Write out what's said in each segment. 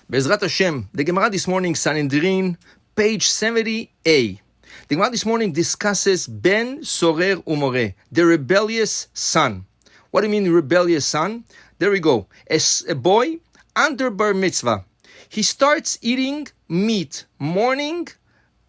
Bezrat Hashem, the Gemara this morning, Sanhedrin, page 70a. The Gemara this morning discusses Ben Sorer Umore, the rebellious son. What do you mean rebellious son? There we go. A boy under bar mitzvah. He starts eating meat morning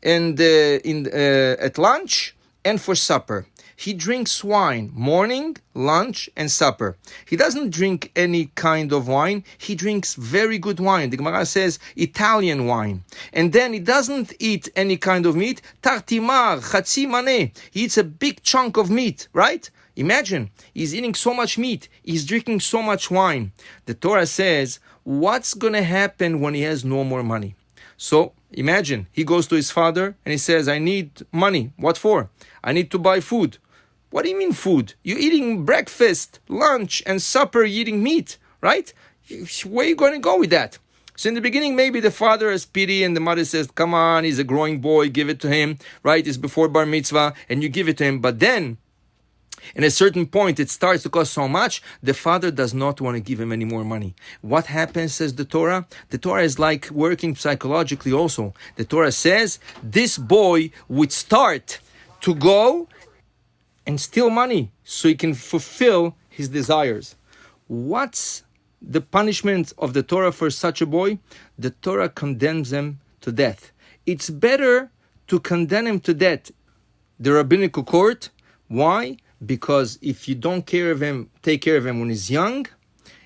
and at lunch and for supper. He drinks wine morning, lunch, and supper. He doesn't drink any kind of wine. He drinks very good wine. The Gemara says Italian wine. And then he doesn't eat any kind of meat. Tartimar, chatzi maneh. He eats a big chunk of meat, right? Imagine, he's eating so much meat. He's drinking so much wine. The Torah says, what's going to happen when he has no more money? So imagine, he goes to his father and he says, I need money. What for? I need to buy food. What do you mean food? You're eating breakfast, lunch, and supper, you're eating meat, right? Where are you going to go with that? So in the beginning, maybe the father has pity and the mother says, come on, he's a growing boy, give it to him, right? It's before bar mitzvah, and you give it to him. But then, in a certain point, it starts to cost so much, the father does not want to give him any more money. What happens, says the Torah? The Torah is like working psychologically also. The Torah says, this boy would start to go and steal money so he can fulfill his desires. What's the punishment of the Torah for such a boy? The Torah condemns him to death. It's better to condemn him to death, the rabbinical court. Why? Because if you don't take care of him when he's young,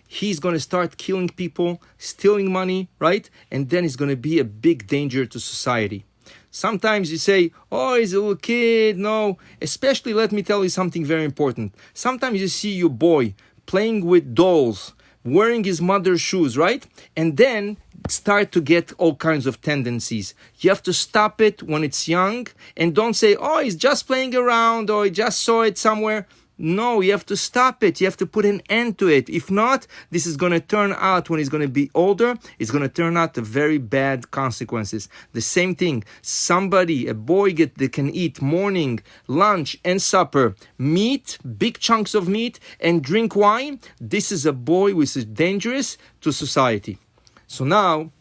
he's going to start killing people, stealing money, right? And then he's going to be a big danger to society. Sometimes you say, oh, he's a little kid. No, especially let me tell you something very important. Sometimes you see your boy playing with dolls, wearing his mother's shoes, right? And then start to get all kinds of tendencies. You have to stop it when it's young and don't say, oh, he's just playing around or he just saw it somewhere. No, you have to stop it. You have to put an end to it. If not, this is going to turn out, when he's going to be older, it's going to turn out to very bad consequences. The same thing. A boy that can eat morning, lunch, and supper, meat, big chunks of meat, and drink wine. This is a boy which is dangerous to society. So now,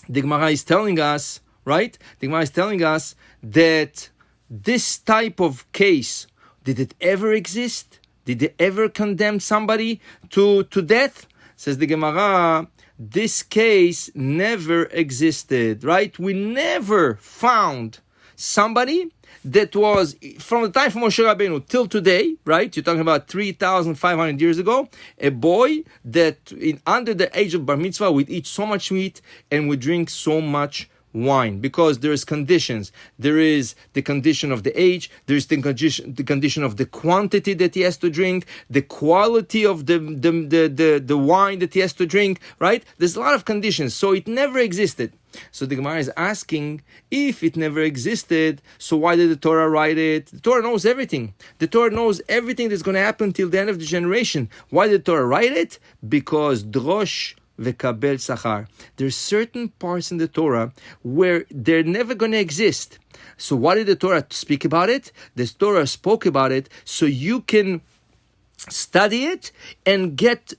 the Gemara is telling us, right? The Gemara is telling us that this type of case, did it ever exist? Did they ever condemn somebody to death? Says the Gemara, this case never existed, right? We never found somebody that was, from the time of Moshe Rabbeinu till today, right? You're talking about 3,500 years ago, a boy that under the age of bar mitzvah would eat so much meat and would drink so much wine, because there is conditions. There is the condition of the age, there is the condition of the quantity that he has to drink, the quality of the wine that he has to drink, right? There's a lot of conditions, so it never existed. So the Gemara is asking, if it never existed, so why did the Torah write it? The Torah knows everything. The Torah knows everything that's going to happen till the end of the generation. Why did the Torah write it? Because drosh v'kabel sachar. There's certain parts in the Torah where they're never going to exist. So why did the Torah speak about it? The Torah spoke about it so you can study it and get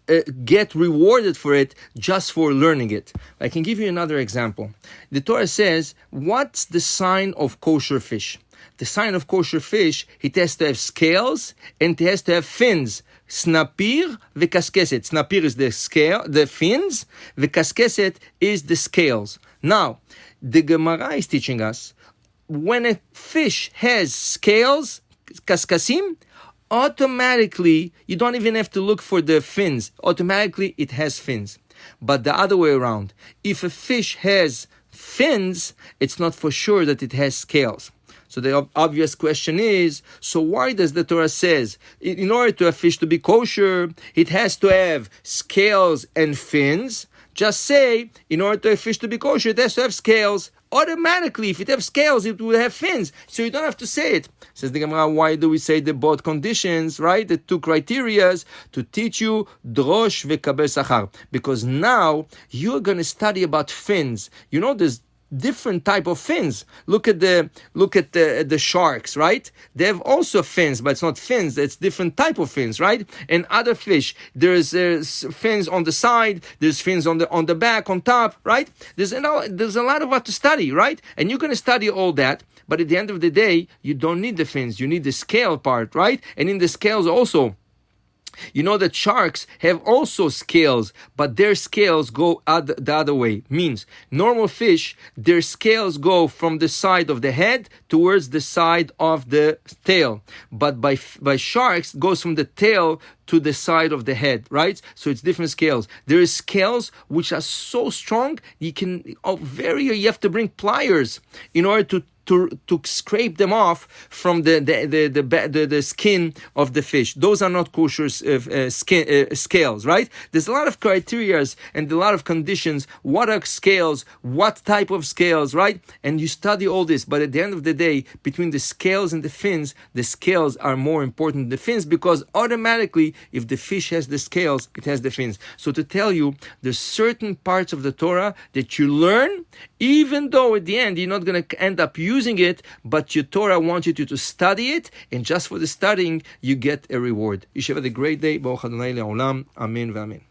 rewarded for it just for learning it. I can give you another example. The Torah says, what's the sign of kosher fish? The sign of kosher fish, it has to have scales and it has to have fins. Snapir v'kaskeset. Snapir is the scale, the fins. V'kaskeset is the scales. Now, the Gemara is teaching us, when a fish has scales, kaskasim, automatically, you don't even have to look for the fins. Automatically, it has fins. But the other way around, if a fish has fins, it's not for sure that it has scales. So the obvious question is, so why does the Torah says, in order to have fish to be kosher, it has to have scales and fins? Just say, in order to have fish to be kosher, it has to have scales. Automatically, if it has scales, it will have fins. So you don't have to say it. Says the Gemara, why do we say the both conditions, right? The two criterias to teach you drosh v'kabel sachar. Because now you're going to study about fins. You know, there's different type of fins. Look at the sharks, right? They have also fins, but it's not fins. It's different type of fins, right? And other fish, there's fins on the side. There's fins on the back, on top, right? There's a lot of what to study, right? And you're going to study all that. But at the end of the day, you don't need the fins. You need the scale part, right? And in the scales also, you know that sharks have also scales, but their scales go the other way. Means normal fish, their scales go from the side of the head towards the side of the tail. But by sharks, it goes from the tail to the side of the head, right? So it's different scales. There is scales which are so strong, you have to bring pliers in order to scrape them off from the skin of the fish. Those are not kosher scales, right? There's a lot of criteria and a lot of conditions. What are scales? What type of scales, right? And you study all this. But at the end of the day, between the scales and the fins, the scales are more important than the fins, because automatically, if the fish has the scales, it has the fins. So to tell you, there's certain parts of the Torah that you learn, even though at the end you're not going to end up using it, but your Torah wants you to study it, and just for the studying, you get a reward. You should have a great day. Baruch Adonai le'olam. Amen v'amen.